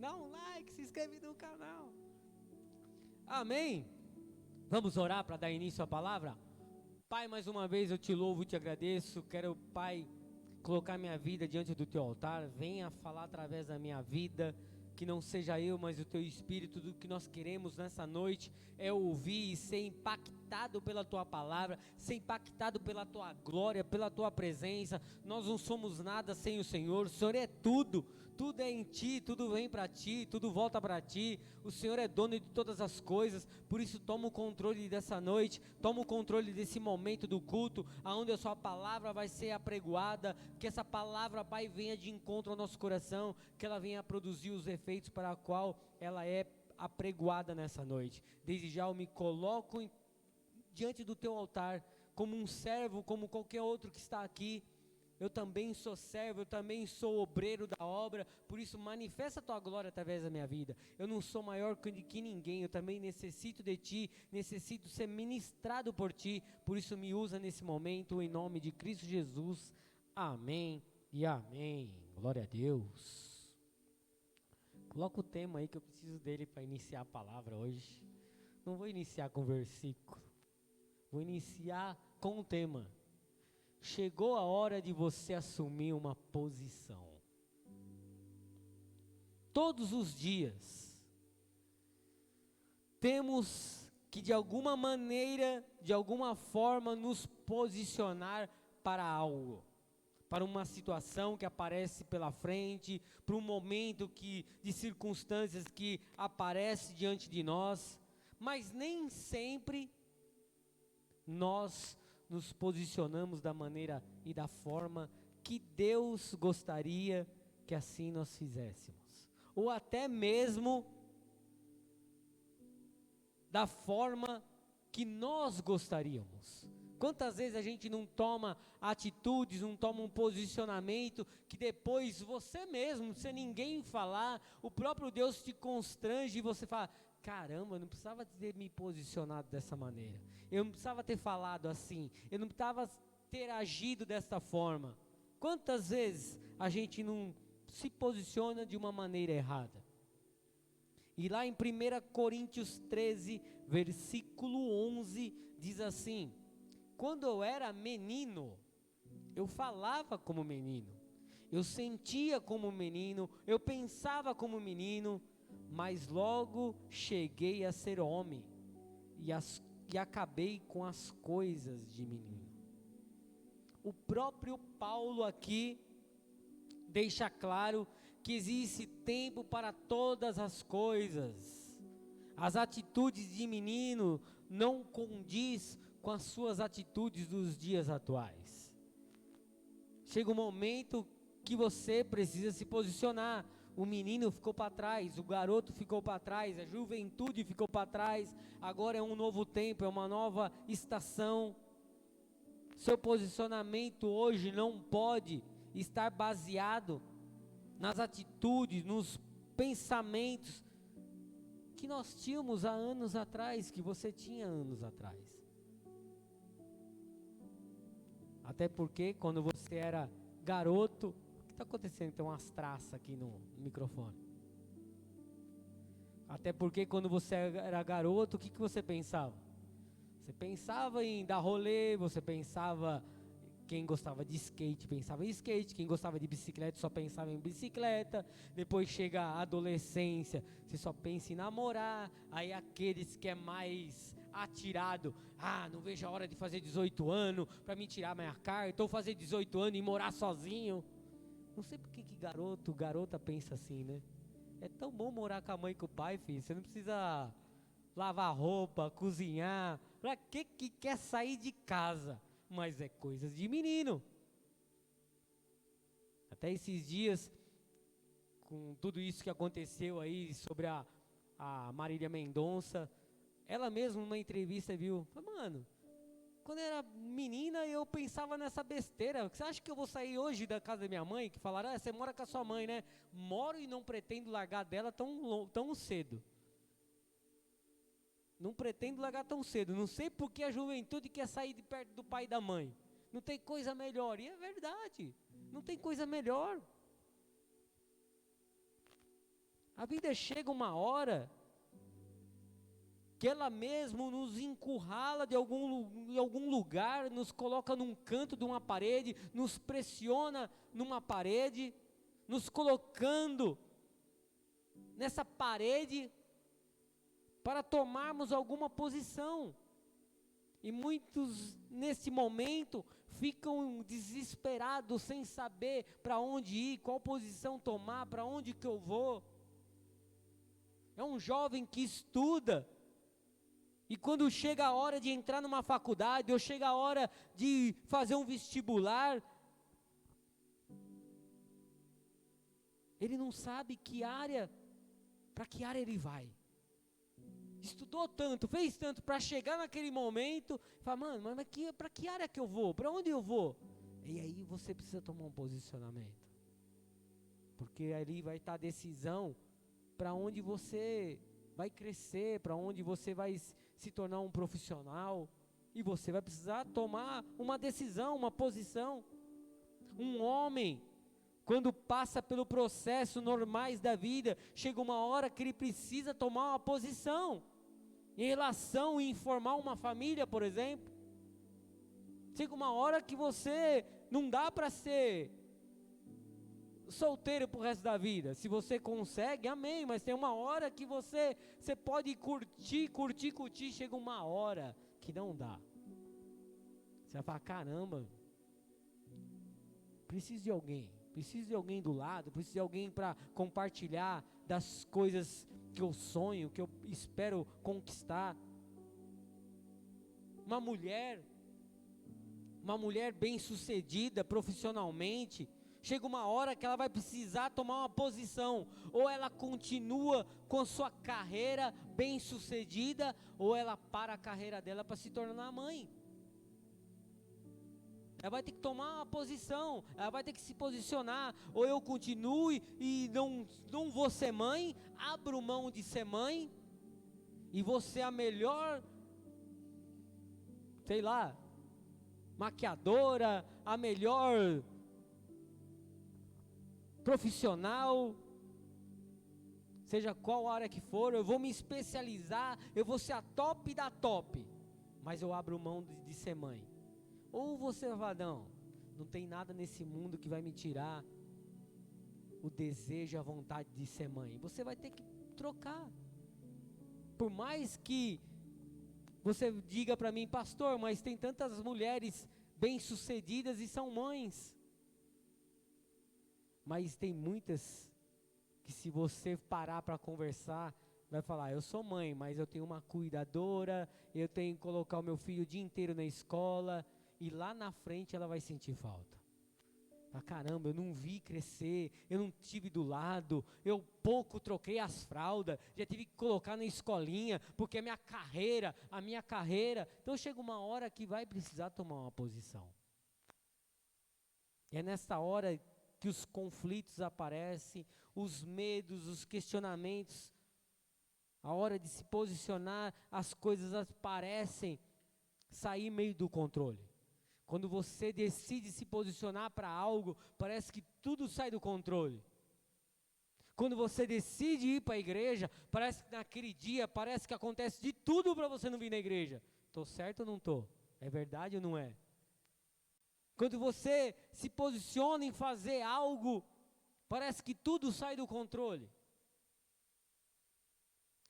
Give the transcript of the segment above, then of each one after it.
dá um like, se inscreve no canal. Amém? Vamos orar para dar início à palavra? Pai, mais uma vez eu te louvo e te agradeço. Quero, Pai, colocar minha vida diante do teu altar. Venha falar através da minha vida. Que não seja eu, mas o teu Espírito. Tudo que nós queremos nessa noite é ouvir e ser impactado pela tua palavra, ser impactado pela tua glória, pela tua presença. Nós não somos nada sem o Senhor. O Senhor é tudo, tudo é em ti, tudo vem para ti, tudo volta para ti. O Senhor é dono de todas as coisas. Por isso toma o controle dessa noite, toma o controle desse momento do culto, aonde a sua palavra vai ser apregoada. Que essa palavra, Pai, venha de encontro ao nosso coração, que ela venha produzir os efeitos para a qual ela é apregoada nessa noite. Desde já eu me coloco diante do teu altar, como um servo, como qualquer outro que está aqui. Eu também sou servo, eu também sou obreiro da obra, por isso manifesta a tua glória através da minha vida. Eu não sou maior que ninguém, eu também necessito de ti, necessito ser ministrado por ti, por isso me usa nesse momento, em nome de Cristo Jesus. Amém e amém. Glória a Deus. Coloca o tema aí que eu preciso dele para iniciar a palavra hoje. Não vou iniciar com versículo, vou iniciar com o tema. Chegou a hora de você assumir uma posição. Todos os dias temos que de alguma maneira, de alguma forma nos posicionar para algo. Para uma situação que aparece pela frente, para um momento de circunstâncias que aparece diante de nós, mas nem sempre nós nos posicionamos da maneira e da forma que Deus gostaria que assim nós fizéssemos, ou até mesmo da forma que nós gostaríamos. Quantas vezes a gente não toma atitudes, não toma um posicionamento, que depois você mesmo, sem ninguém falar, o próprio Deus te constrange e você fala, caramba, eu não precisava ter me posicionado dessa maneira, eu não precisava ter falado assim, eu não precisava ter agido dessa forma. Quantas vezes a gente não se posiciona de uma maneira errada? E lá em 1 Coríntios 13, versículo 11, diz assim: quando eu era menino, eu falava como menino, eu sentia como menino, eu pensava como menino, mas logo cheguei a ser homem e acabei com as coisas de menino. O próprio Paulo aqui deixa claro que existe tempo para todas as coisas. As atitudes de menino não condiz com as suas atitudes dos dias atuais. Chega um momento que você precisa se posicionar. O menino ficou para trás, o garoto ficou para trás, a juventude ficou para trás. Agora é um novo tempo, é uma nova estação. Seu posicionamento hoje não pode estar baseado nas atitudes, nos pensamentos que nós tínhamos há anos atrás, que você tinha anos atrás. Até porque quando você era garoto, o que está acontecendo? Tem umas traças aqui no microfone. Até porque quando você era garoto, o que você pensava? Você pensava em dar rolê, você pensava, quem gostava de skate pensava em skate, quem gostava de bicicleta só pensava em bicicleta. Depois chega a adolescência, você só pensa em namorar. Aí aqueles que é mais atirado, não vejo a hora de fazer 18 anos para me tirar minha carta, ou fazer 18 anos e morar sozinho. Não sei por que garota pensa assim, né? É tão bom morar com a mãe e com o pai, filho. Você não precisa lavar roupa, cozinhar. Pra que quer sair de casa? Mas é coisas de menino. Até esses dias, com tudo isso que aconteceu aí sobre a Marília Mendonça, ela mesma numa entrevista viu, falou, mano, quando eu era menina eu pensava nessa besteira. Você acha que eu vou sair hoje da casa da minha mãe? Que falaram, você mora com a sua mãe, né? Moro e não pretendo largar dela tão cedo. Não pretendo largar tão cedo. Não sei porque a juventude quer sair de perto do pai e da mãe. Não tem coisa melhor. E é verdade. Não tem coisa melhor. A vida chega uma hora que ela mesmo nos encurrala em algum lugar, nos coloca num canto de uma parede, nos pressiona numa parede, nos colocando nessa parede para tomarmos alguma posição. E muitos nesse momento ficam desesperados, sem saber para onde ir, qual posição tomar, para onde que eu vou. É um jovem que estuda, e quando chega a hora de entrar numa faculdade, ou chega a hora de fazer um vestibular, ele não sabe para que área ele vai. Estudou tanto, fez tanto para chegar naquele momento, fala, mano, mas para que área que eu vou? Para onde eu vou? E aí você precisa tomar um posicionamento. Porque ali vai estar a decisão para onde você vai crescer, para onde você vai se tornar um profissional, e você vai precisar tomar uma decisão, uma posição. Um homem, quando passa pelo processo normais da vida, chega uma hora que ele precisa tomar uma posição, em relação em formar uma família, por exemplo. Chega uma hora que você não dá para ser solteiro pro resto da vida. Se você consegue, amém, mas tem uma hora que você pode curtir, chega uma hora que não dá. Você vai falar, caramba, preciso de alguém do lado, preciso de alguém para compartilhar das coisas que eu sonho, que eu espero conquistar. Uma mulher bem-sucedida profissionalmente, chega uma hora que ela vai precisar tomar uma posição, ou ela continua com a sua carreira bem-sucedida, ou ela para a carreira dela para se tornar mãe. Ela vai ter que tomar uma posição, ela vai ter que se posicionar, ou eu continuo e não vou ser mãe, abro mão de ser mãe, e vou ser a melhor, sei lá, maquiadora, a melhor profissional, seja qual área que for, eu vou me especializar, eu vou ser a top da top, mas eu abro mão de ser mãe. Ou você vai falar, não tem nada nesse mundo que vai me tirar o desejo, a vontade de ser mãe. Você vai ter que trocar. Por mais que você diga para mim, pastor, mas tem tantas mulheres bem-sucedidas e são mães. Mas tem muitas que, se você parar para conversar, vai falar, eu sou mãe, mas eu tenho uma cuidadora, eu tenho que colocar o meu filho o dia inteiro na escola, e lá na frente ela vai sentir falta. Caramba, eu não vi crescer, eu não tive do lado, eu pouco troquei as fraldas, já tive que colocar na escolinha, porque a minha carreira, então chega uma hora que vai precisar tomar uma posição. E é nessa hora que os conflitos aparecem, os medos, os questionamentos, a hora de se posicionar, as coisas parecem sair meio do controle. Quando você decide se posicionar para algo, parece que tudo sai do controle. Quando você decide ir para a igreja, parece que naquele dia, parece que acontece de tudo para você não vir na igreja. Estou certo ou não estou? É verdade ou não é? Quando você se posiciona em fazer algo, parece que tudo sai do controle.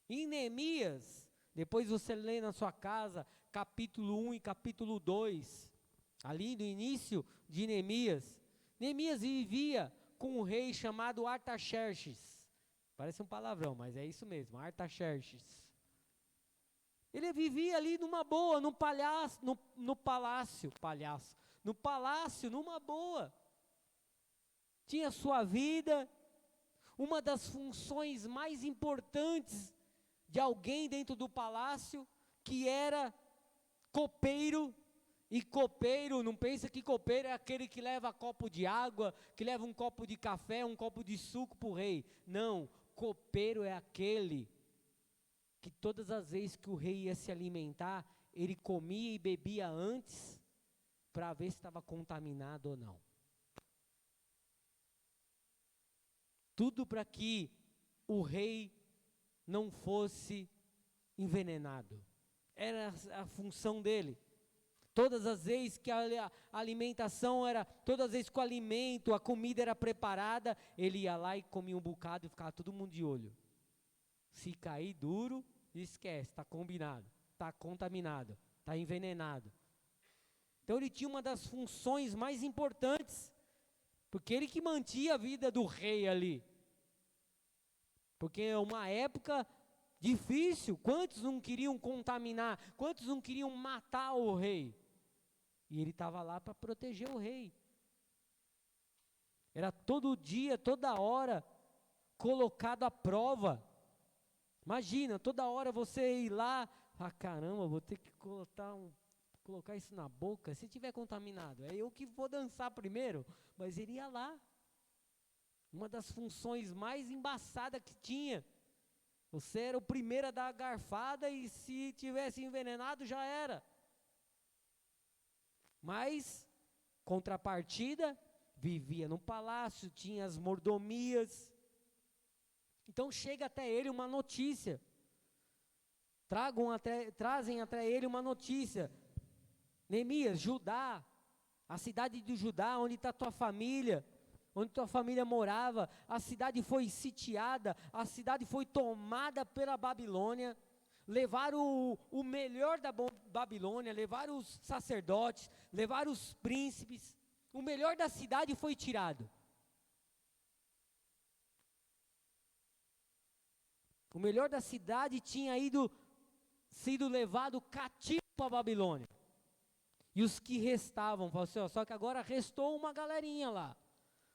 Em Neemias, depois você lê na sua casa, capítulo 1 e capítulo 2, ali no início de Neemias vivia com um rei chamado Artaxerxes. Parece um palavrão, mas é isso mesmo, Artaxerxes. Ele vivia ali numa boa, no palácio, numa boa. Tinha sua vida. Uma das funções mais importantes de alguém dentro do palácio, que era copeiro. E copeiro, não pensa que copeiro é aquele que leva copo de água, que leva um copo de café, um copo de suco para o rei. Não, copeiro é aquele que todas as vezes que o rei ia se alimentar, ele comia e bebia antes, para ver se estava contaminado ou não. Tudo para que o rei não fosse envenenado. Era a função dele. Todas as vezes que a alimentação era, todas as vezes que o alimento, a comida era preparada, ele ia lá e comia um bocado e ficava todo mundo de olho. Se cair duro, esquece, está combinado, está contaminado, está envenenado. Então ele tinha uma das funções mais importantes, porque ele que mantinha a vida do rei ali. Porque é uma época difícil, quantos não queriam contaminar, quantos não queriam matar o rei? E ele estava lá para proteger o rei. Era todo dia, toda hora, colocado à prova. Imagina, toda hora você ir lá, caramba, vou ter que colocar isso na boca, se tiver contaminado, é eu que vou dançar primeiro, mas ele ia lá. Uma das funções mais embaçadas que tinha. Você era o primeiro a dar a garfada e se tivesse envenenado já era. Mas, contrapartida, vivia no palácio, tinha as mordomias. Então chega até ele uma notícia. Trazem até ele uma notícia. Neemias, Judá, a cidade de Judá, onde está tua família, onde tua família morava, a cidade foi sitiada, a cidade foi tomada pela Babilônia, levaram o melhor da Babilônia, levaram os sacerdotes, levaram os príncipes, o melhor da cidade foi tirado. O melhor da cidade tinha sido levado cativo para a Babilônia. E os que restavam, assim, só que agora restou uma galerinha lá.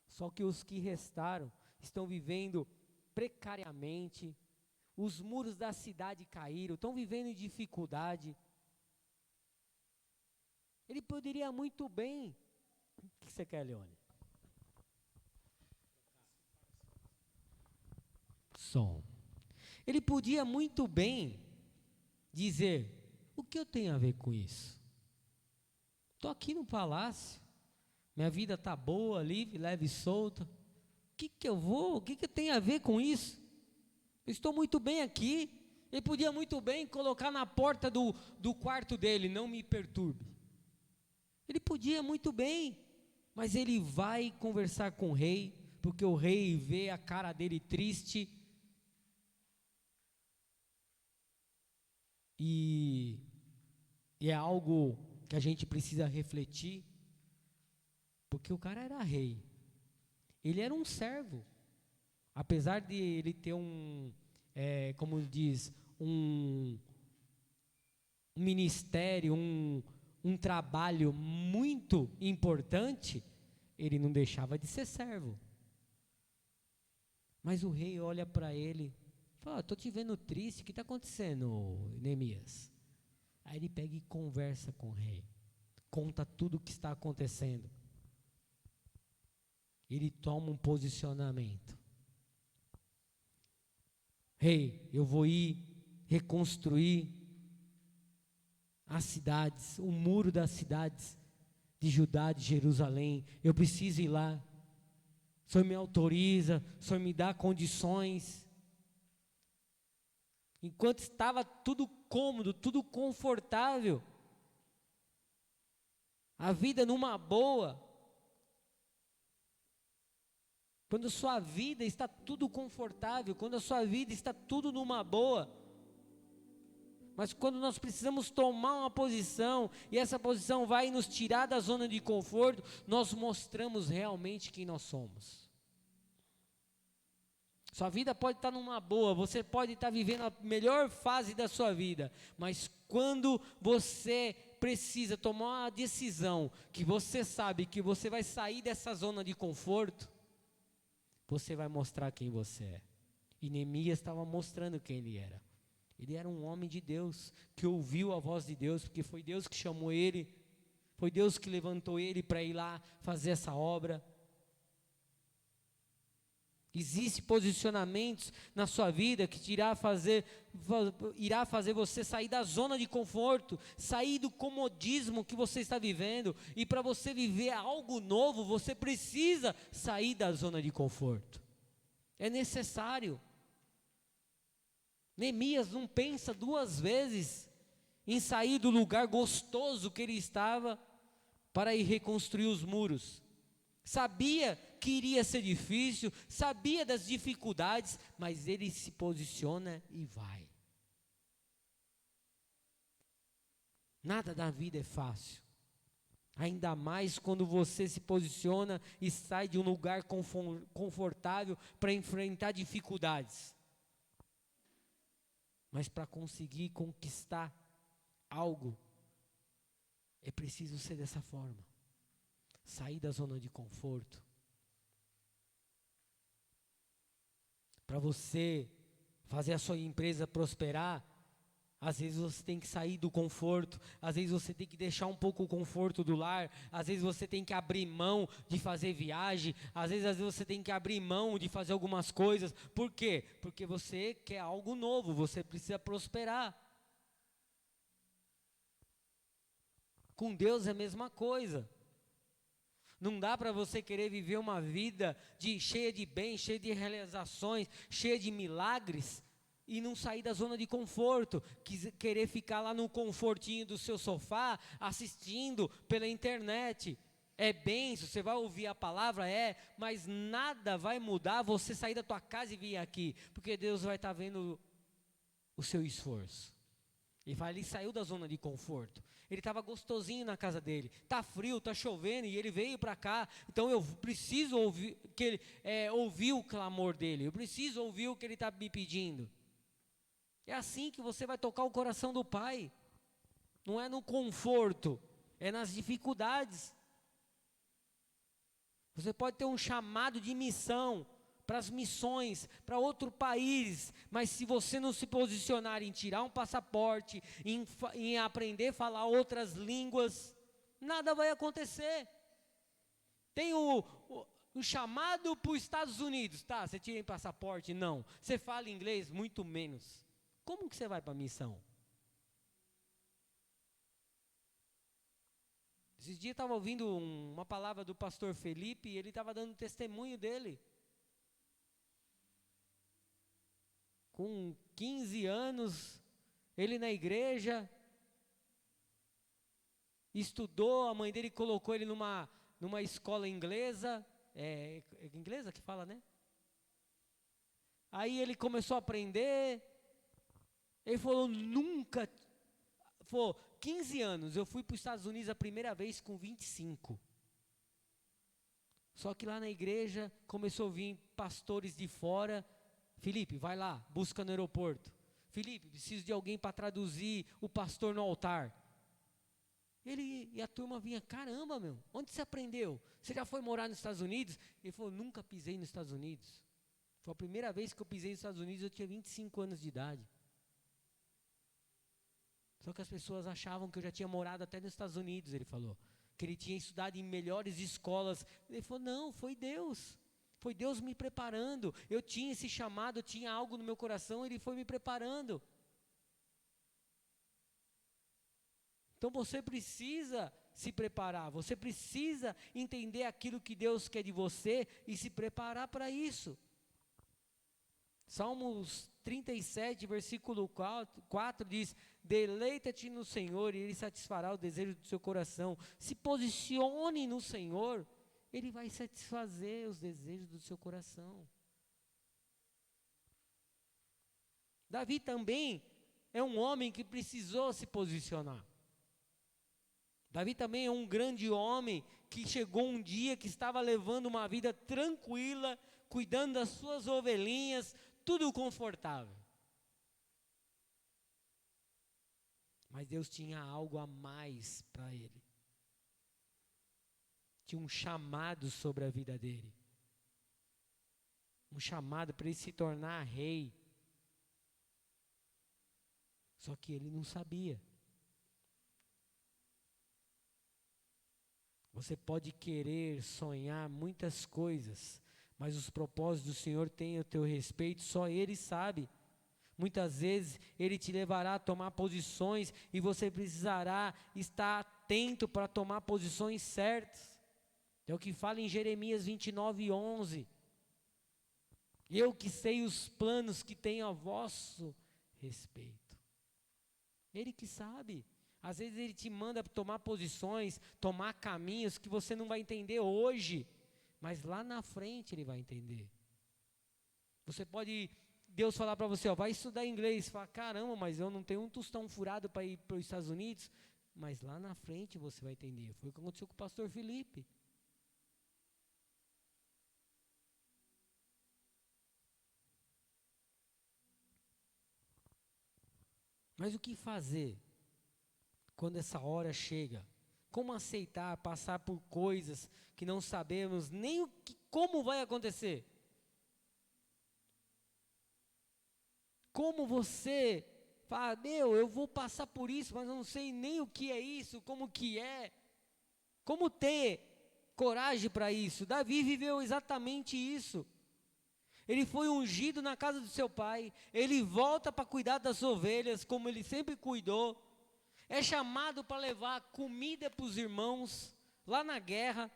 Só que os que restaram estão vivendo precariamente, os muros da cidade caíram, estão vivendo em dificuldade. Ele poderia muito bem, o que você quer, Leone? Som. Ele podia muito bem dizer, o que eu tenho a ver com isso? Estou aqui no palácio, minha vida está boa, livre, leve e solta. O que tem a ver com isso? Eu estou muito bem aqui. Ele podia muito bem colocar na porta do quarto dele, não me perturbe. Ele podia muito bem, mas ele vai conversar com o rei, porque o rei vê a cara dele triste. E é algo que a gente precisa refletir, porque o cara era rei, ele era um servo, apesar de ele ter como diz, um ministério, um trabalho muito importante, ele não deixava de ser servo. Mas o rei olha para ele, fala, estou te vendo triste, o que está acontecendo, Neemias? Aí ele pega e conversa com o rei, conta tudo o que está acontecendo. Ele toma um posicionamento. Rei, eu vou ir reconstruir as cidades, o muro das cidades de Judá, de Jerusalém. Eu preciso ir lá. O Senhor me autoriza, o Senhor me dá condições. Enquanto estava tudo cômodo, tudo confortável, a vida numa boa, quando a sua vida está tudo confortável, quando a sua vida está tudo numa boa, mas quando nós precisamos tomar uma posição, e essa posição vai nos tirar da zona de conforto, nós mostramos realmente quem nós somos. Sua vida pode estar numa boa, você pode estar vivendo a melhor fase da sua vida, mas quando você precisa tomar uma decisão, que você sabe que você vai sair dessa zona de conforto, você vai mostrar quem você é. E Neemias estava mostrando quem ele era. Ele era um homem de Deus, que ouviu a voz de Deus, porque foi Deus que chamou ele, foi Deus que levantou ele para ir lá fazer essa obra. Existem posicionamentos na sua vida que irá fazer você sair da zona de conforto, sair do comodismo que você está vivendo, e para você viver algo novo, você precisa sair da zona de conforto. É necessário. Neemias não pensa duas vezes em sair do lugar gostoso que ele estava para ir reconstruir os muros. Sabia que iria ser difícil, sabia das dificuldades, mas ele se posiciona e vai. Nada da vida é fácil. Ainda mais quando você se posiciona e sai de um lugar confortável para enfrentar dificuldades. Mas para conseguir conquistar algo, é preciso ser dessa forma. Sair da zona de conforto. Para você fazer a sua empresa prosperar, às vezes você tem que sair do conforto, às vezes você tem que deixar um pouco o conforto do lar, às vezes você tem que abrir mão de fazer viagem, às vezes você tem que abrir mão de fazer algumas coisas. Por quê? Porque você quer algo novo, você precisa prosperar. Com Deus é a mesma coisa. Não dá para você querer viver uma vida cheia de bens, cheia de realizações, cheia de milagres, e não sair da zona de conforto, querer ficar lá no confortinho do seu sofá, assistindo pela internet. É bênção, você vai ouvir a palavra, mas nada vai mudar você sair da tua casa e vir aqui, porque Deus vai estar vendo o seu esforço. Ele saiu da zona de conforto. Ele estava gostosinho na casa dele. Está frio, está chovendo e ele veio para cá. Então eu preciso ouvir o clamor dele. Eu preciso ouvir o que ele está me pedindo. É assim que você vai tocar o coração do Pai. Não é no conforto, é nas dificuldades. Você pode ter um chamado de missão, para as missões, para outro país, mas se você não se posicionar em tirar um passaporte, em aprender a falar outras línguas, nada vai acontecer. Tem o chamado para os Estados Unidos, tá? Você tira em passaporte? Não. Você fala inglês? Muito menos. Como que você vai para a missão? Esses dias eu estava ouvindo uma palavra do pastor Felipe e ele estava dando testemunho dele. Com 15 anos, ele na igreja, estudou, a mãe dele colocou ele numa escola inglesa, é inglesa que fala, né? Aí ele começou a aprender, ele falou, 15 anos, eu fui para os Estados Unidos a primeira vez com 25. Só que lá na igreja, começou a vir pastores de fora. Felipe, vai lá, busca no aeroporto. Felipe, preciso de alguém para traduzir o pastor no altar. Ele e a turma vinha, caramba, onde você aprendeu? Você já foi morar nos Estados Unidos? Ele falou, nunca pisei nos Estados Unidos. Foi a primeira vez que eu pisei nos Estados Unidos, eu tinha 25 anos de idade. Só que as pessoas achavam que eu já tinha morado até nos Estados Unidos, ele falou. Que ele tinha estudado em melhores escolas. Ele falou, não, foi Deus. Foi Deus me preparando. Eu tinha esse chamado, eu tinha algo no meu coração, Ele foi me preparando. Então você precisa se preparar, você precisa entender aquilo que Deus quer de você e se preparar para isso. Salmos 37, versículo 4 diz, deleita-te no Senhor e Ele satisfará o desejo do seu coração. Se posicione no Senhor, Ele vai satisfazer os desejos do seu coração. Davi também é um homem que precisou se posicionar. Davi também é um grande homem que chegou um dia que estava levando uma vida tranquila, cuidando das suas ovelhinhas, tudo confortável. Mas Deus tinha algo a mais para ele. Tinha um chamado sobre a vida dele. Um chamado para ele se tornar rei. Só que ele não sabia. Você pode querer sonhar muitas coisas, mas os propósitos do Senhor têm o teu respeito, só Ele sabe. Muitas vezes Ele te levará a tomar posições e você precisará estar atento para tomar posições certas. É o que fala em Jeremias 29:11. Eu que sei os planos que tenho a vosso respeito. Ele que sabe. Às vezes ele te manda tomar posições, tomar caminhos que você não vai entender hoje, mas lá na frente ele vai entender. Você pode, Deus falar para você, ó, vai estudar inglês, fala, caramba, mas eu não tenho um tostão furado para ir para os Estados Unidos, mas lá na frente você vai entender. Foi o que aconteceu com o pastor Felipe. Mas o que fazer quando essa hora chega? Como aceitar, passar por coisas que não sabemos nem como vai acontecer? Como você fala, eu vou passar por isso, mas não sei nem o que é isso, como que é. Como ter coragem para isso? Davi viveu exatamente isso. Ele foi ungido na casa do seu pai, ele volta para cuidar das ovelhas, como ele sempre cuidou. É chamado para levar comida para os irmãos, lá na guerra.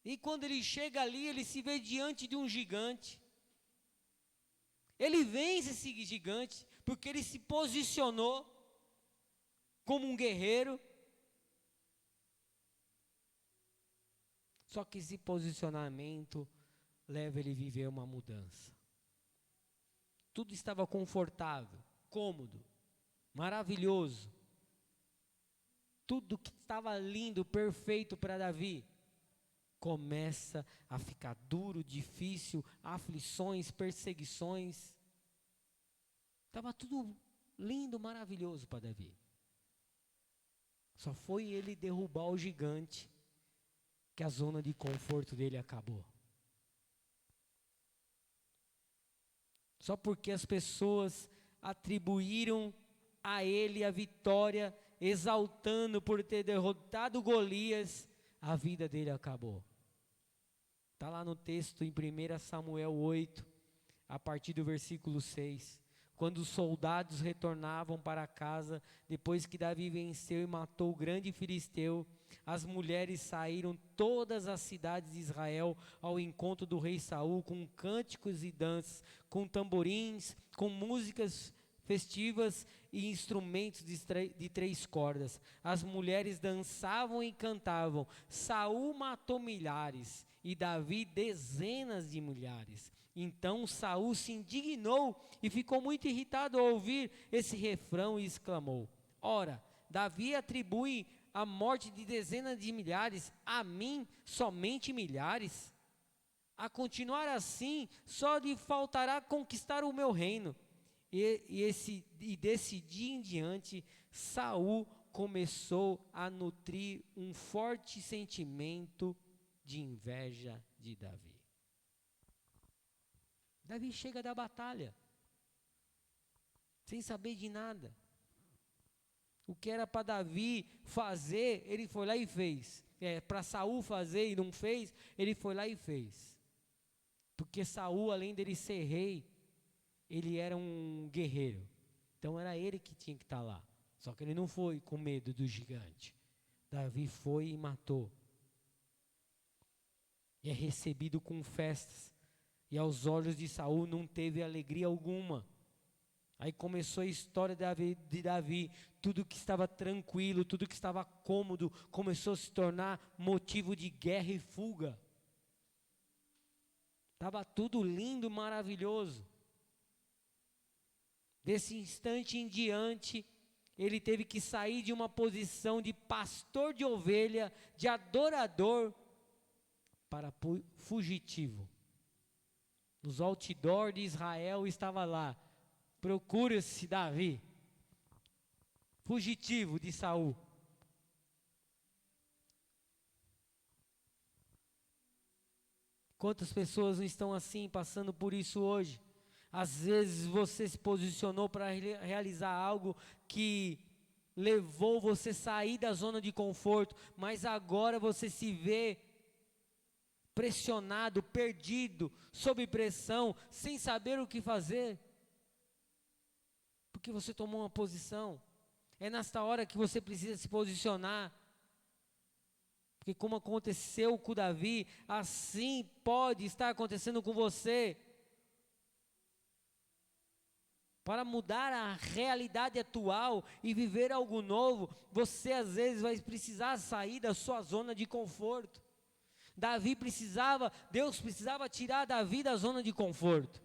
E quando ele chega ali, ele se vê diante de um gigante. Ele vence esse gigante, porque ele se posicionou como um guerreiro. Só que esse posicionamento leva ele a viver uma mudança. Tudo estava confortável, cômodo, maravilhoso. Tudo que estava lindo, perfeito para Davi, começa a ficar duro, difícil, aflições, perseguições. Estava tudo lindo, maravilhoso para Davi. Só foi ele derrubar o gigante que a zona de conforto dele acabou. Só porque as pessoas atribuíram a ele a vitória, exaltando por ter derrotado Golias, a vida dele acabou. Está lá no texto em 1 Samuel 8, a partir do versículo 6. Quando os soldados retornavam para casa, depois que Davi venceu e matou o grande filisteu, as mulheres saíram todas as cidades de Israel ao encontro do rei Saul, com cânticos e danças, com tamborins, com músicas festivas e instrumentos de 3 cordas. As mulheres dançavam e cantavam. Saul matou milhares e Davi dezenas de milhares. Então Saul se indignou e ficou muito irritado ao ouvir esse refrão e exclamou: ora, Davi atribui a morte de dezenas de milhares, a mim somente milhares? A continuar assim, só lhe faltará conquistar o meu reino. E desse dia em diante, Saul começou a nutrir um forte sentimento de inveja de Davi. Davi chega da batalha, sem saber de nada. O que era para Davi fazer, ele foi lá e fez. Para Saul fazer e não fez, ele foi lá e fez. Porque Saul, além dele ser rei, ele era um guerreiro. Então era ele que tinha que estar lá. Só que ele não foi com medo do gigante. Davi foi e matou. E é recebido com festas. E aos olhos de Saul não teve alegria alguma. Aí começou a história de Davi. Tudo que estava tranquilo, tudo que estava cômodo, começou a se tornar motivo de guerra e fuga. Estava tudo lindo, maravilhoso. Desse instante em diante, ele teve que sair de uma posição de pastor de ovelha, de adorador, para fugitivo. Nos outdoor de Israel estava lá: procura-se Davi, fugitivo de Saul. Quantas pessoas não estão assim, passando por isso hoje? Às vezes você se posicionou para realizar algo que levou você a sair da zona de conforto, mas agora você se vê pressionado, perdido, sob pressão, sem saber o que fazer, porque você tomou uma posição. É nesta hora que você precisa se posicionar, porque como aconteceu com Davi, assim pode estar acontecendo com você. para mudar a realidade atual e viver algo novo, você às vezes vai precisar sair da sua zona de conforto. Deus precisava tirar Davi da zona de conforto.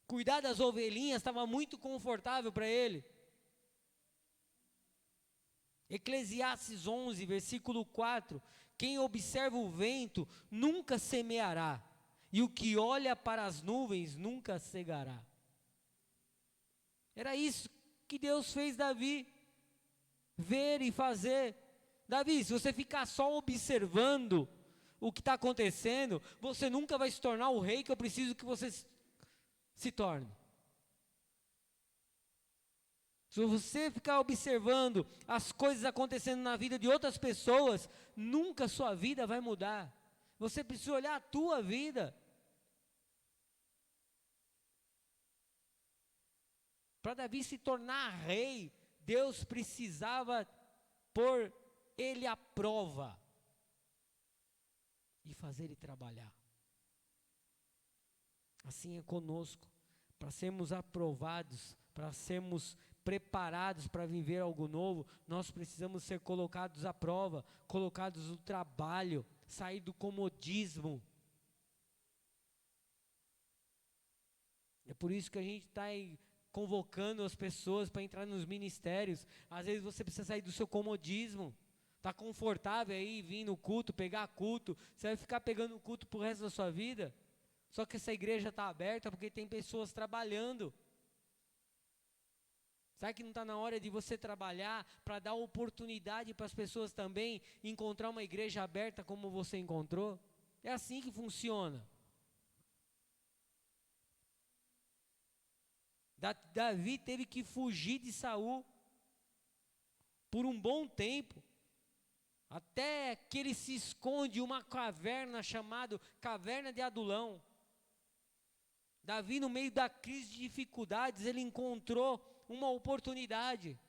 Cuidar das ovelhinhas estava muito confortável para ele. Eclesiastes 11, versículo 4: quem observa o vento nunca semeará, e o que olha para as nuvens nunca cegará. Era isso que Deus fez Davi, ver e fazer. Davi, se você ficar só observando o que está acontecendo, você nunca vai se tornar o rei que eu preciso que você se torne. Se você ficar observando as coisas acontecendo na vida de outras pessoas, nunca sua vida vai mudar. Você precisa olhar a tua vida. Para Davi se tornar rei, Deus precisava pôr ele à prova e fazer ele trabalhar. Assim é conosco. Para sermos aprovados, para sermos preparados para viver algo novo, nós precisamos ser colocados à prova, colocados no trabalho, sair do comodismo. É por isso que a gente está convocando as pessoas para entrar nos ministérios. Às vezes você precisa sair do seu comodismo. Está confortável aí, vir no culto, pegar culto. Você vai ficar pegando culto para o resto da sua vida? Só que essa igreja está aberta porque tem pessoas trabalhando. Será que não está na hora de você trabalhar para dar oportunidade para as pessoas também encontrar uma igreja aberta como você encontrou? É assim que funciona. Davi teve que fugir de Saul por um bom tempo, até que ele se esconde em uma caverna chamada Caverna de Adulão. Davi, no meio da crise de dificuldades, ele encontrou uma oportunidade.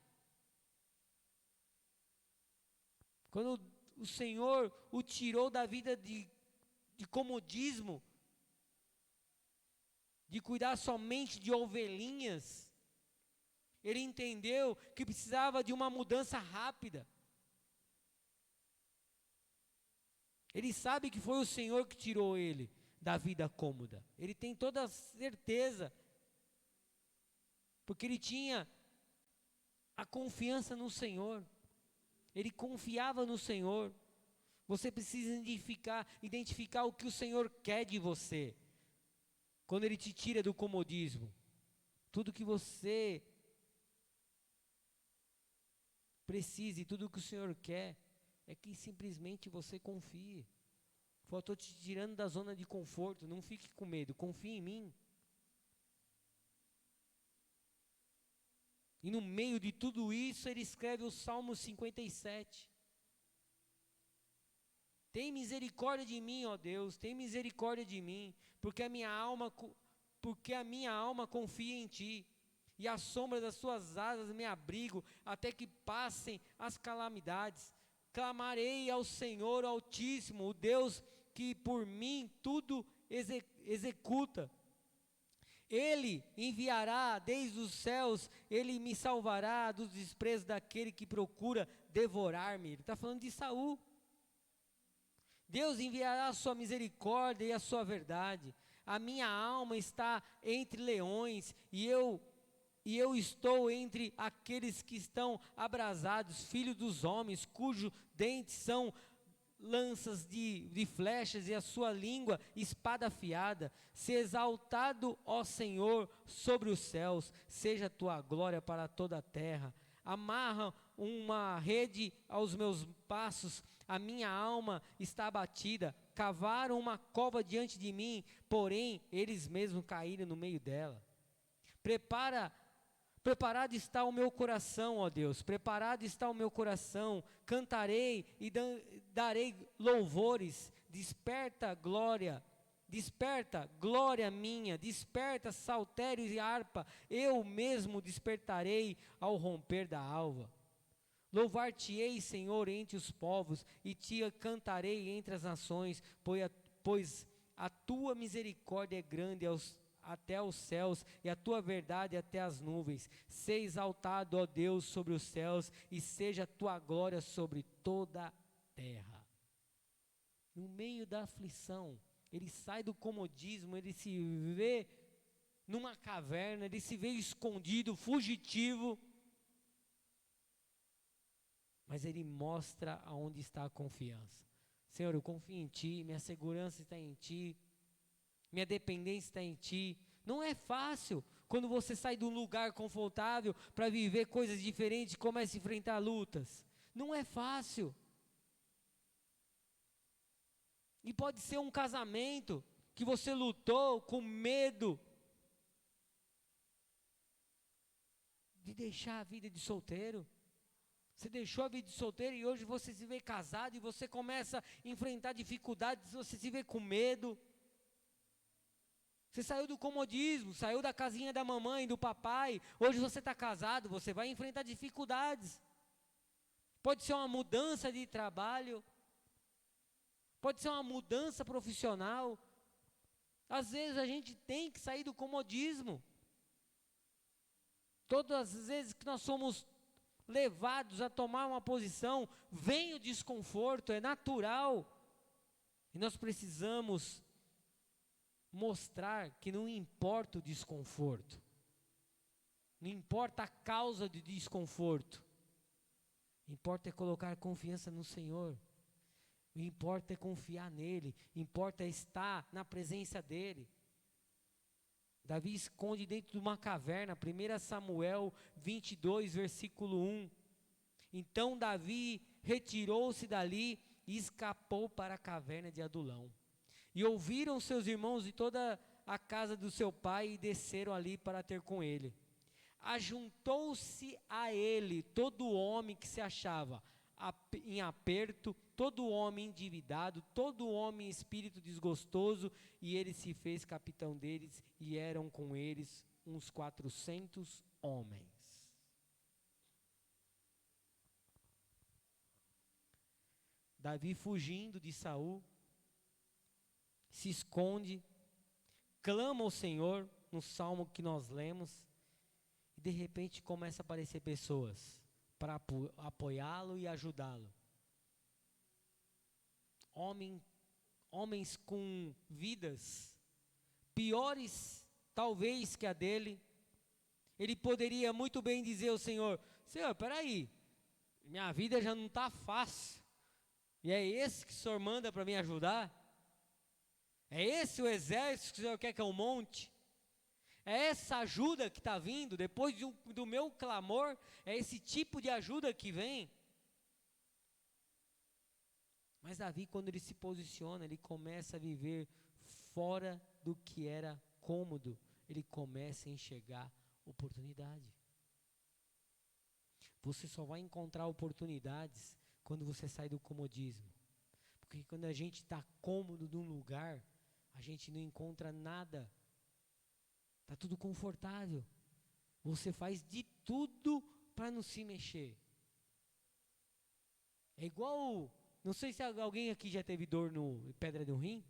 Quando o Senhor o tirou da vida de comodismo, de cuidar somente de ovelhinhas, ele entendeu que precisava de uma mudança rápida. Ele sabe que foi o Senhor que tirou ele da vida cômoda. Ele tem toda a certeza, porque ele tinha a confiança no Senhor. Ele confiava no Senhor. Você precisa identificar o que o Senhor quer de você. Quando Ele te tira do comodismo. Tudo que você precisa e tudo que o Senhor quer é que simplesmente você confie. Eu estou te tirando da zona de conforto, não fique com medo, confie em mim. E no meio de tudo isso, ele escreve o Salmo 57. Tem misericórdia de mim, ó Deus, tem misericórdia de mim, porque a minha alma confia em Ti, e à sombra das Suas asas me abrigo, até que passem as calamidades. Clamarei ao Senhor Altíssimo, o Deus que por mim tudo executa. Ele enviará desde os céus, Ele me salvará dos desprezos daquele que procura devorar-me. Ele está falando de Saul. Deus enviará a sua misericórdia e a sua verdade. A minha alma está entre leões, e eu estou entre aqueles que estão abrasados, filhos dos homens, cujos dentes são lanças de flechas, e a sua língua espada afiada. Se exaltado, ó Senhor, sobre os céus, seja a tua glória para toda a terra. Amarra uma rede aos meus passos, a minha alma está abatida. Cavaram uma cova diante de mim, porém eles mesmos caíram no meio dela. Preparado está o meu coração, ó Deus, preparado está o meu coração, cantarei e darei louvores. Desperta glória minha, desperta saltérios e harpa, eu mesmo despertarei ao romper da alva. Louvar-te-ei, Senhor, entre os povos, e te cantarei entre as nações, pois a tua misericórdia é grande até os céus e a tua verdade até as nuvens. Seja exaltado, ó Deus, sobre os céus e seja a tua glória sobre toda a terra. No meio da aflição, ele sai do comodismo, ele se vê numa caverna, ele se vê escondido, fugitivo, mas ele mostra aonde está a confiança. Senhor, eu confio em Ti, minha segurança está em Ti, minha dependência está em Ti. Não é fácil quando você sai de um lugar confortável para viver coisas diferentes e começa a enfrentar lutas. Não é fácil. E pode ser um casamento que você lutou com medo de deixar a vida de solteiro. Você deixou a vida de solteiro e hoje você se vê casado e você começa a enfrentar dificuldades, você se vê com medo. Você saiu do comodismo, saiu da casinha da mamãe, do papai, hoje você está casado, você vai enfrentar dificuldades. Pode ser uma mudança de trabalho, pode ser uma mudança profissional. Às vezes a gente tem que sair do comodismo. Todas as vezes que nós somos levados a tomar uma posição, vem o desconforto, é natural. E nós precisamos mostrar que não importa o desconforto, não importa a causa do desconforto, importa é colocar confiança no Senhor, importa é confiar nele, importa é estar na presença dele. Davi esconde dentro de uma caverna, 1 Samuel 22, versículo 1. Então Davi retirou-se dali e escapou para a caverna de Adulão. E ouviram seus irmãos e toda a casa do seu pai e desceram ali para ter com ele. Ajuntou-se a ele todo homem que se achava em aperto, todo homem endividado, todo homem em espírito desgostoso, e ele se fez capitão deles, e eram com eles uns 400 homens. Davi fugindo de Saul, se esconde, clama ao Senhor, no salmo que nós lemos, e de repente começa a aparecer pessoas para apoiá-lo e ajudá-lo. Homens com vidas piores, talvez, que a dele. Ele poderia muito bem dizer ao Senhor: Senhor, peraí, minha vida já não está fácil, e é esse que o Senhor manda para me ajudar? É esse o exército que o Senhor quer que eu monte? É essa ajuda que está vindo, depois do meu clamor, é esse tipo de ajuda que vem? Mas Davi, quando ele se posiciona, ele começa a viver fora do que era cômodo, ele começa a enxergar oportunidade. Você só vai encontrar oportunidades quando você sai do comodismo. Porque quando a gente está cômodo num lugar, a gente não encontra nada. Está tudo confortável. Você faz de tudo para não se mexer. É igual, não sei se alguém aqui já teve dor no pedra no rim.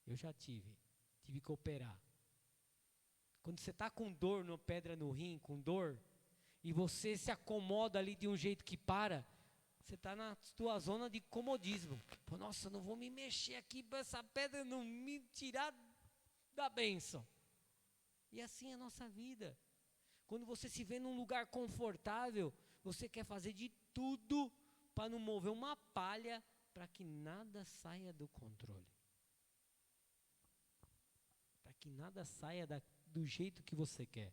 Eu já tive que operar. Quando você está com dor no pedra no rim, com dor, e você se acomoda ali de um jeito que para, você está na tua zona de comodismo. Pô, nossa, não vou me mexer aqui para essa pedra não me tirar da bênção. E assim é a nossa vida. Quando você se vê num lugar confortável, você quer fazer de tudo para não mover uma palha, para que nada saia do controle. Para que nada saia do jeito que você quer.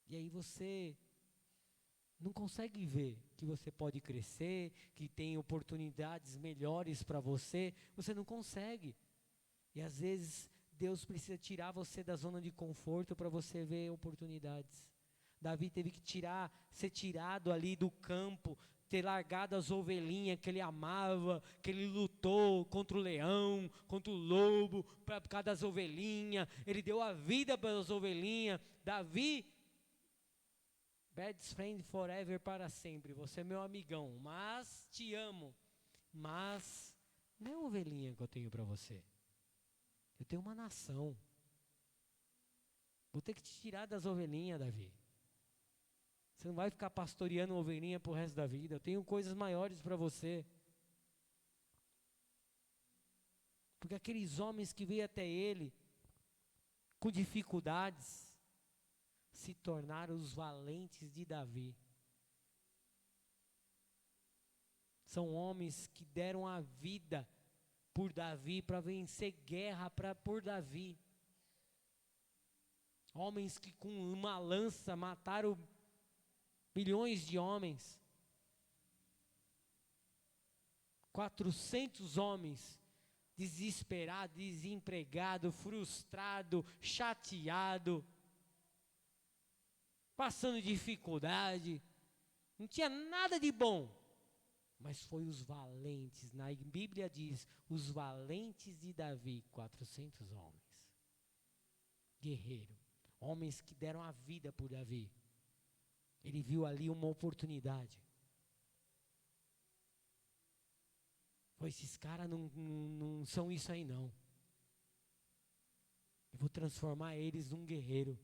E aí você não consegue ver que você pode crescer, que tem oportunidades melhores para você. Você não consegue. E às vezes Deus precisa tirar você da zona de conforto para você ver oportunidades. Davi teve que ser tirado ali do campo, ter largado as ovelhinhas que ele amava, que ele lutou contra o leão, contra o lobo, por causa das ovelhinhas. Ele deu a vida pelas ovelhinhas. Davi, best friend forever, para sempre. Você é meu amigão, mas te amo. Mas não é ovelhinha que eu tenho para você. Eu tenho uma nação. Vou ter que te tirar das ovelhinhas, Davi. Você não vai ficar pastoreando ovelhinha pro resto da vida. Eu tenho coisas maiores para você. Porque aqueles homens que veio até ele com dificuldades se tornaram os valentes de Davi. São homens que deram a vida por Davi, para vencer guerra por Davi. Homens que com uma lança mataram milhões de homens. 400 homens, desesperado, desempregado, frustrado, chateado, passando dificuldade, não tinha nada de bom, mas foi os valentes, na Bíblia diz, os valentes de Davi, 400 homens, guerreiro, homens que deram a vida por Davi. Ele viu ali uma oportunidade. Pois esses caras não são isso aí não. Eu vou transformar eles num guerreiro.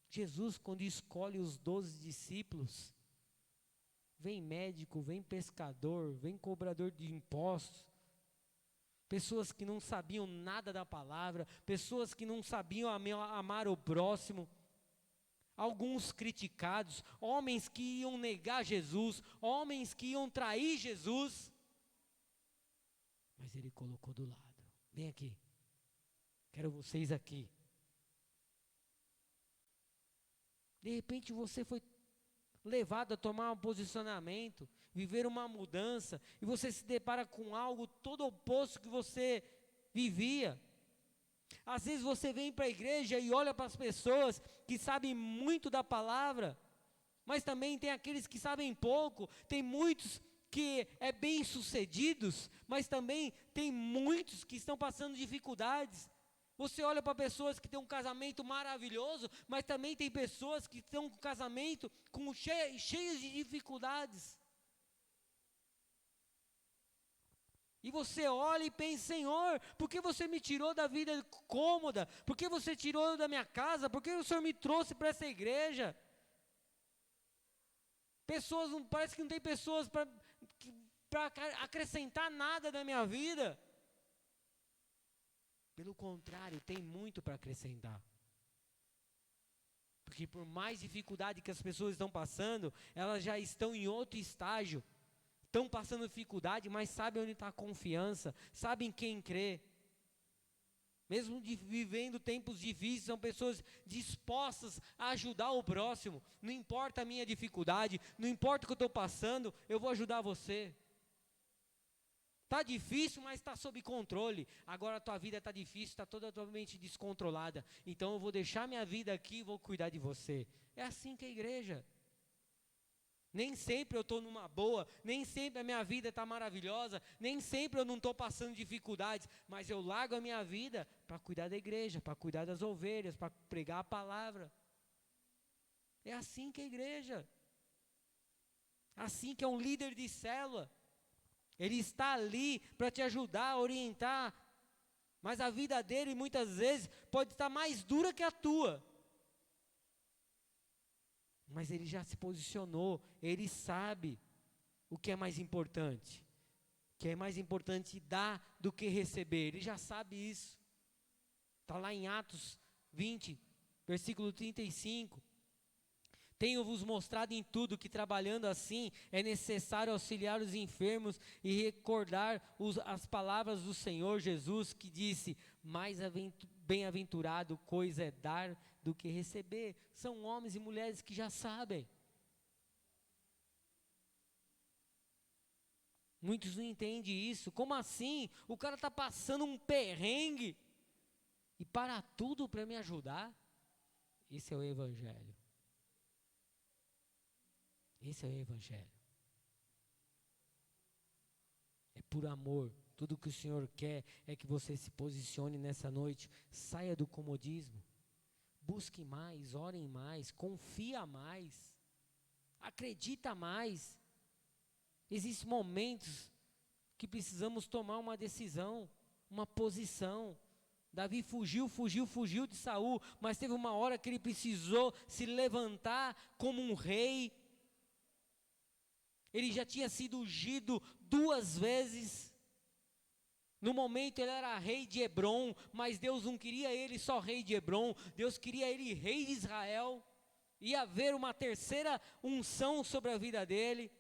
Jesus, quando escolhe os 12 discípulos, vem médico, vem pescador, vem cobrador de impostos, pessoas que não sabiam nada da palavra, pessoas que não sabiam amar o próximo, alguns criticados, homens que iam negar Jesus, homens que iam trair Jesus, mas ele colocou do lado. Vem aqui, quero vocês aqui. De repente você foi levado a tomar um posicionamento, viver uma mudança, e você se depara com algo todo oposto que você vivia. Às vezes você vem para a igreja e olha para as pessoas que sabem muito da palavra, mas também tem aqueles que sabem pouco, tem muitos que é bem sucedidos, mas também tem muitos que estão passando dificuldades. Você olha para pessoas que têm um casamento maravilhoso, mas também tem pessoas que estão com casamento cheios de dificuldades. E você olha e pensa, Senhor, por que você me tirou da vida cômoda? Por que você tirou da minha casa? Por que o Senhor me trouxe para essa igreja? Parece que não tem pessoas para acrescentar nada na minha vida. Pelo contrário, tem muito para acrescentar. Porque por mais dificuldade que as pessoas estão passando, elas já estão em outro estágio. Estão passando dificuldade, mas sabem onde está a confiança, sabem quem crê. Mesmo vivendo tempos difíceis, são pessoas dispostas a ajudar o próximo. Não importa a minha dificuldade, não importa o que eu estou passando, eu vou ajudar você. Está difícil, mas está sob controle. Agora a tua vida está difícil, está totalmente descontrolada. Então eu vou deixar minha vida aqui e vou cuidar de você. É assim que é a igreja. Nem sempre eu estou numa boa, nem sempre a minha vida está maravilhosa, nem sempre eu não estou passando dificuldades, mas eu largo a minha vida para cuidar da igreja, para cuidar das ovelhas, para pregar a palavra. É assim que é a igreja. Assim que é um líder de célula. Ele está ali para te ajudar, orientar, mas a vida dele muitas vezes pode estar mais dura que a tua. Mas ele já se posicionou, ele sabe o que é mais importante. Que é mais importante dar do que receber, ele já sabe isso. Está lá em Atos 20, versículo 35. Tenho-vos mostrado em tudo que trabalhando assim é necessário auxiliar os enfermos e recordar as palavras do Senhor Jesus que disse, mais bem-aventurado coisa é dar do que receber. São homens e mulheres que já sabem. Muitos não entendem isso. Como assim? O cara está passando um perrengue e para tudo para me ajudar? Esse é o Evangelho. Esse é o Evangelho. É por amor. Tudo que o Senhor quer é que você se posicione nessa noite. Saia do comodismo. Busque mais, ore mais, confia mais. Acredita mais. Existem momentos que precisamos tomar uma decisão, uma posição. Davi fugiu de Saul, mas teve uma hora que ele precisou se levantar como um rei. Ele já tinha sido ungido 2 vezes. No momento ele era rei de Hebrom, mas Deus não queria ele só rei de Hebrom, Deus queria ele rei de Israel. Ia haver uma terceira unção sobre a vida dele.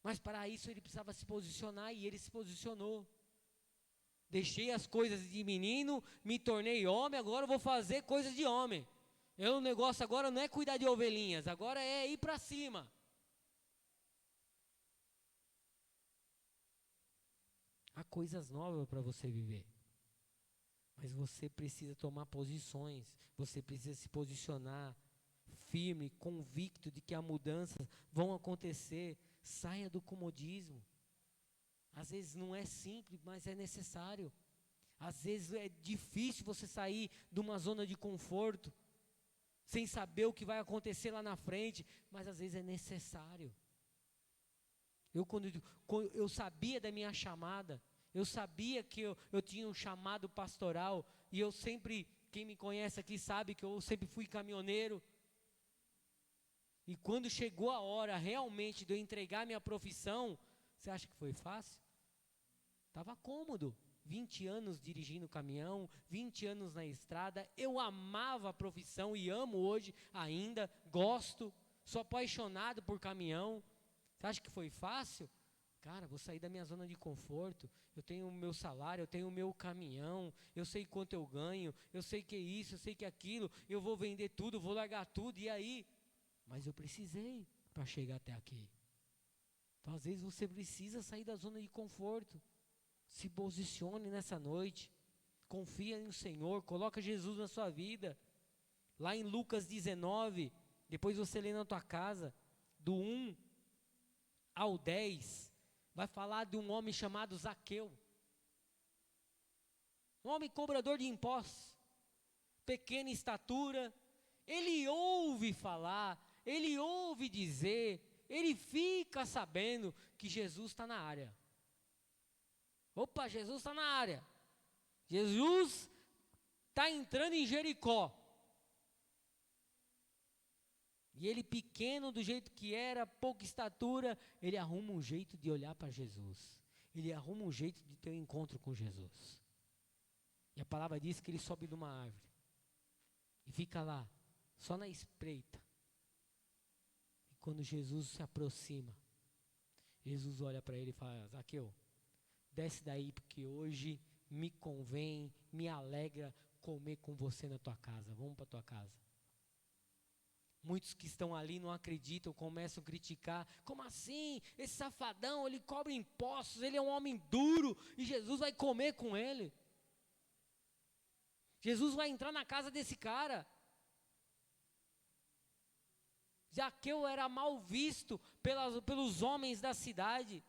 Mas para isso ele precisava se posicionar e ele se posicionou. Deixei as coisas de menino, me tornei homem, agora eu vou fazer coisas de homem. O negócio agora não é cuidar de ovelhinhas, agora é ir para cima. Há coisas novas para você viver. Mas você precisa tomar posições, você precisa se posicionar firme, convicto de que as mudanças vão acontecer. Saia do comodismo. Às vezes não é simples, mas é necessário. Às vezes é difícil você sair de uma zona de conforto, sem saber o que vai acontecer lá na frente, mas às vezes é necessário. Quando eu sabia da minha chamada, eu sabia que eu tinha um chamado pastoral, e eu sempre, quem me conhece aqui sabe que eu sempre fui caminhoneiro. E quando chegou a hora realmente de eu entregar minha profissão, você acha que foi fácil? Estava cômodo. 20 anos dirigindo caminhão, 20 anos na estrada, eu amava a profissão e amo hoje ainda, gosto, sou apaixonado por caminhão. Você acha que foi fácil? Cara, vou sair da minha zona de conforto, eu tenho o meu salário, eu tenho o meu caminhão, eu sei quanto eu ganho, eu sei que é isso, eu sei que é aquilo, eu vou vender tudo, vou largar tudo, e aí? Mas eu precisei para chegar até aqui. Então, às vezes você precisa sair da zona de conforto. Se posicione nessa noite. Confia no Senhor, coloca Jesus na sua vida. Lá em Lucas 19, depois você lê na tua casa, do 1 ao 10, vai falar de um homem chamado Zaqueu. Um homem cobrador de impostos, pequena estatura. Ele ouve falar, ele ouve dizer, ele fica sabendo que Jesus está na área. Opa, Jesus está na área. Jesus está entrando em Jericó. E ele pequeno do jeito que era, pouca estatura, ele arruma um jeito de olhar para Jesus. Ele arruma um jeito de ter um encontro com Jesus. E a palavra diz que ele sobe numa árvore. E fica lá, só na espreita. E quando Jesus se aproxima, Jesus olha para ele e fala: Zaqueu, desce daí, porque hoje me convém, me alegra comer com você na tua casa. Vamos para a tua casa. Muitos que estão ali não acreditam, começam a criticar. Como assim? Esse safadão, ele cobra impostos, ele é um homem duro, e Jesus vai comer com ele. Jesus vai entrar na casa desse cara. Zaqueu era mal visto pelos homens da cidade.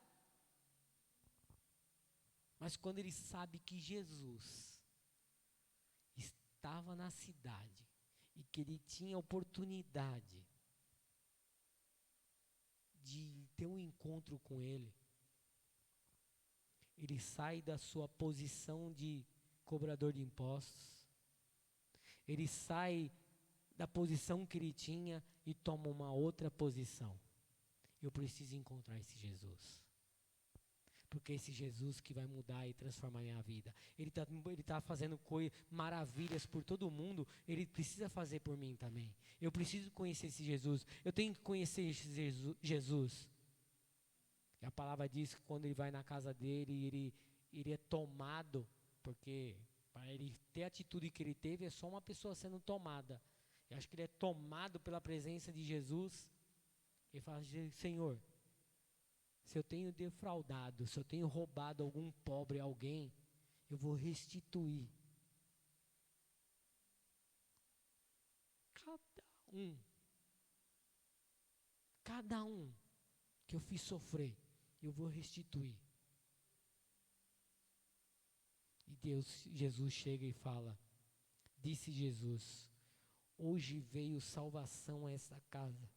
Mas quando ele sabe que Jesus estava na cidade e que ele tinha oportunidade de ter um encontro com ele, ele sai da sua posição de cobrador de impostos, ele sai da posição que ele tinha e toma uma outra posição. Eu preciso encontrar esse Jesus. Porque esse Jesus que vai mudar e transformar a minha vida. Ele tá fazendo maravilhas por todo mundo. Ele precisa fazer por mim também. Eu preciso conhecer esse Jesus. Eu tenho que conhecer esse Jesus. E a palavra diz que quando ele vai na casa dele, ele é tomado. Porque para ele ter a atitude que ele teve, é só uma pessoa sendo tomada. Eu acho que ele é tomado pela presença de Jesus. Ele fala: Senhor, se eu tenho defraudado, se eu tenho roubado algum pobre, alguém, eu vou restituir. Cada um que eu fiz sofrer, eu vou restituir. E Jesus chega e fala: disse Jesus, hoje veio salvação a esta casa,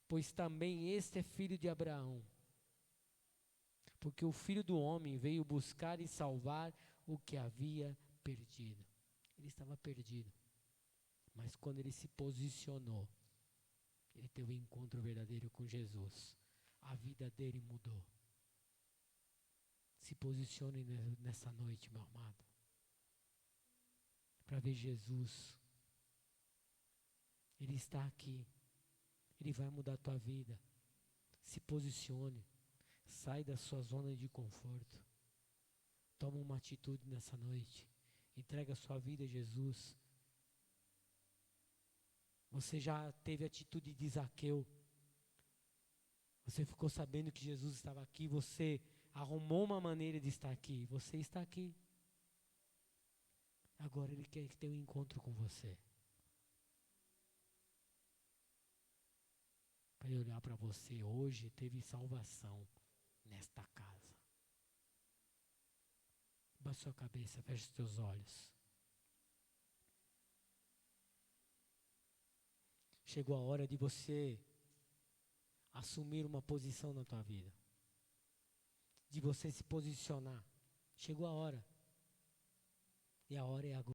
pois também este é filho de Abraão. Porque o Filho do Homem veio buscar e salvar o que havia perdido. Ele estava perdido. Mas quando ele se posicionou, ele teve um encontro verdadeiro com Jesus. A vida dele mudou. Se posicione nessa noite, meu amado, para ver Jesus. Ele está aqui. Ele vai mudar a tua vida. Se posicione. Sai da sua zona de conforto. Toma uma atitude nessa noite. Entrega a sua vida a Jesus. Você já teve a atitude de Zaqueu. Você ficou sabendo que Jesus estava aqui. Você arrumou uma maneira de estar aqui. Você está aqui. Agora Ele quer ter um encontro com você. Para Ele olhar para você. Hoje teve salvação nesta casa. Baixe sua cabeça, feche os teus olhos. Chegou a hora de você assumir uma posição na tua vida. De você se posicionar. Chegou a hora. E a hora é agora.